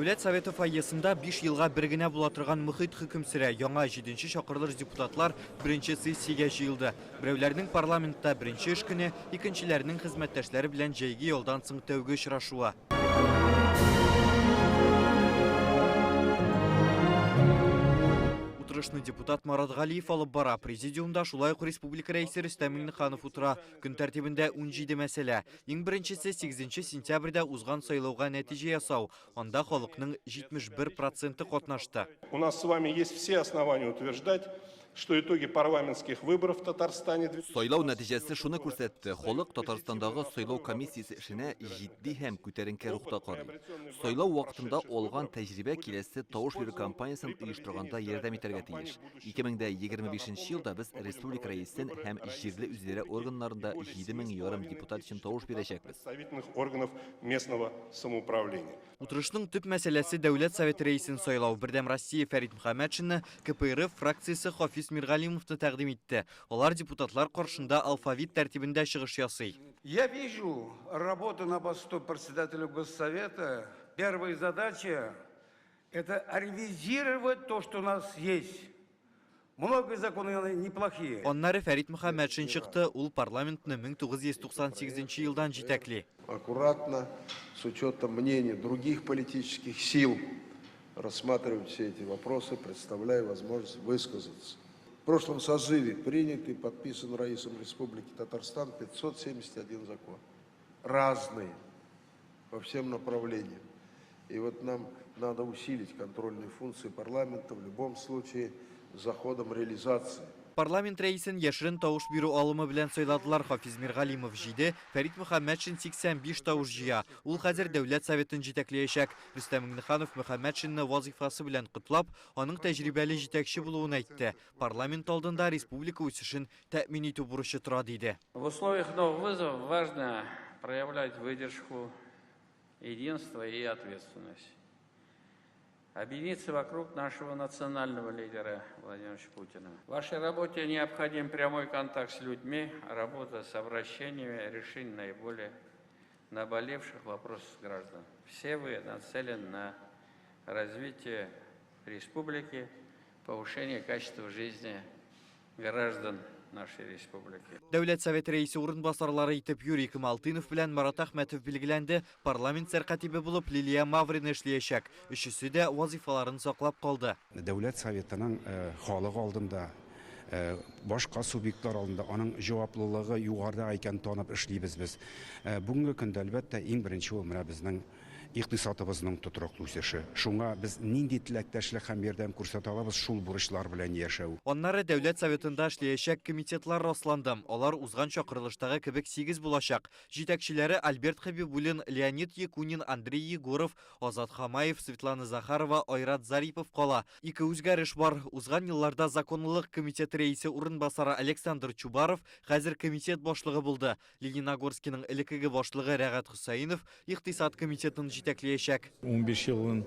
Дәүләт Советы фойесында 5 елга бер генә була торган мөхит хөкем сөрә яңа 7-нче чакырылыш депутатлар беренче сессиягә җыелды. Берәүләрнең парламентта беренче эш көне, икенчеләрнең хезмәттәшләре белән җәйге ялдан соң тәүге очрашуы. Утырышны депутат Марат Галиев алып бара. Президиумда шулай ук республика рәисе Рөстәм Миңнеханов утыра. Көн тәртибендә 17 мәсьәлә. Иң беренчесе 8 сентябрьдә узган сайлауга нәтиҗә ясау. Анда халыкның 71% катнашты. У нас с вами есть все основания утверждать, что итоги парламентских выборов в Татарстане... Сайлау нәтиҗәсе шуны күрсәтте. Халык Татарстандагы сайлау комиссиясе эшенә җитди һәм күтәренке рухта карый. Сайлау вакытында алган тәҗрибә киләсе тавыш бирү кампаниясын оештырганда ярдәм итәргә тиеш. 2025 елда без республика рәисен һәм җирле үзидарә органнарында 7500 депутат өчен тавыш бирәчәкбез. Органов местного самоуправления. Утырышның төп мәсьәләсе Дәүләт Советы рәисен сайлау. Бердәм Россия Фәрит Мөхәммәтшинны КПРФ фракциясе Хафиз Миргалимовны тәкъдим итте. Алар депутатлар каршында алфавит тәртибендә чыгыш ясый. Я вижу работу на посту председателя Госсовета. Первая задача – это ревизировать то, что у нас есть. Много законов неплохие. Аннары Фәрит Мөхәммәтшин чыкты, ул парламентны 1998 елдан җитәкли. Аккуратно, с учетом мнений других политических сил, рассматривать все эти вопросы, представляя возможность высказаться. В прошлом созыве принят и подписан Раисом Республики Татарстан 571 закон. Разные, по всем направлениям. И вот нам надо усилить контрольные функции парламента в любом случае с заходом реализации. Парламент рәисен яшерен тавыш бирү алымы белән сайладылар. Хафиз Миргалимов җиде, Фәрит Мөхәммәтшин 85 тавыш җыя. Ул хәзер Дәүләт Советын җитәкләячәк. Рөстәм Миңнеханов Мөхәммәтшинны вазифасы белән котлап, аның тәҗрибәле җитәкче булуын әйтте. Парламент алдында республика үсешен тәэмин итү бурычы тора диде. В условиях новых вызовов важно проявлять выдержку, единство и ответственность. Объединиться вокруг нашего национального лидера Владимира Путина. В вашей работе необходим прямой контакт с людьми, работа с обращениями, решение наиболее наболевших вопросов граждан. Все вы нацелены на развитие республики, повышение качества жизни граждан нашей республики. Дәүләт Советы рәисе урынбасарлары итеп Юрий Камалтынов белән Марат Әхмәтов белгеләнде. Парламент сәркатибе булып Лилия Маврина эшләячәк. Өчесе дә вазифаларын саклап калды. Дәүләт Советының халык алдында, башка субъектлар алдында аның җаваплылыгы югарыда икән танып эшлибез без. Бүгенге көндә әлбәттә иң беренче ул менә безнең икътисадыбызның тотрыклы үсеше. Шуңа без нинди теләктәшлек һәм ярдәм күрсәтә алабыз шул бурычлар белән яшәү. Аннары Дәүләт Советында эшләячәк комитетлар расланды. Алар узган чакырылыштагы кебек 8 булачак. Җитәкчеләре Альберт Хабибуллин, Леонид Якунин, Андрей Егоров, Азат Хамаев, Светлана Захарова, Айрат Зарипов кала. Ике үзгәреш бар. Узган елларда законлылык комитеты рәисе урынбасары Александр Чубаров хәзер комитет башлыгы булды. Лениногорскийның элекеге башлыгы Рәгат Хусаинов икътисад комитетын җитәкләячәк. 15 елын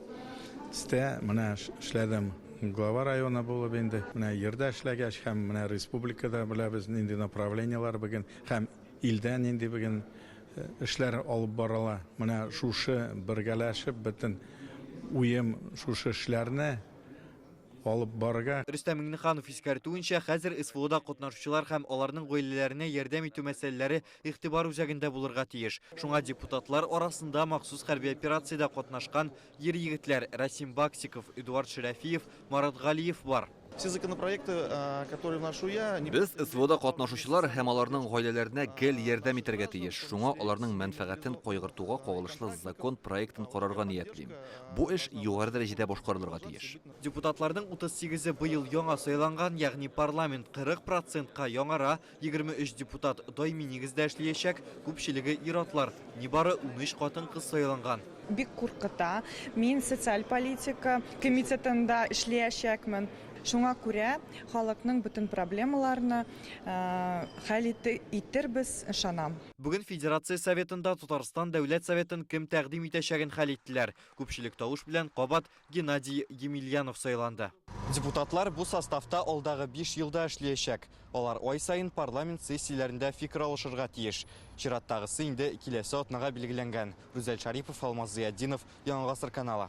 истә менә эшләдем. Глава района булып инде. Менә ердә эшләгәч һәм менә республикада беләбез нинди направлениялар бүген һәм илдә нинди бүген эшләр алып барыла. Менә шушы бергәләшеп бөтен уем шушы эшләрне алып барга. Рөстәм Миңнеханов искәртүенчә, хәзер СВОда катнашучылар һәм аларның гаиләләренә ярдәм итү мәсьәләләре игътибар үзәгендә булырга тиеш. Шуңа депутатлар арасында махсус хәрби операциядә катнашкан ир-егетләр Расим Баксиков, Эдуард Шәрәфиев, Марат Галиев бар. Все законопроекты, которые вношу я... Без СВОда катнашучылар һәм аларның гаиләләренә гел ярдәм итәргә тиеш. Шуңа аларның мәнфәгатен кайгыртуга кагылышлы закон проектын карарга ниятлим. Бу эш югары дәрәҗәдә башкарылырга тиеш. Депутатларның 38-е быел яңа сайланган, ягъни парламент 40%-ка яңара, 23 депутат даими нигездә эшләячәк, күпчелеге ир-атлар, нибары 13 хатын-кыз сайланган. Бик куркыта. Мин социаль политика комитетында эшләячәкмен. Шуңа күрә халыкның бөтен проблемаларны хәл итербез, ышанам. Бүген Федерация Советында Татарстан Дәүләт Советын кем тәкъдим итәчәген хәл иттеләр. Күпчелек тавыш белән кабат Геннадий Емельянов сайланды. Депутатлар бу составта алдагы 5 елда эшләячәк. Алар ай сайын парламент сессияләрендә фикер алышырга тиеш. Чираттагысы инде киләсе атнага билгеләнгән. Рүзәл Шарипов, Алмаз Зияддинов, Яңа Гасыр каналы.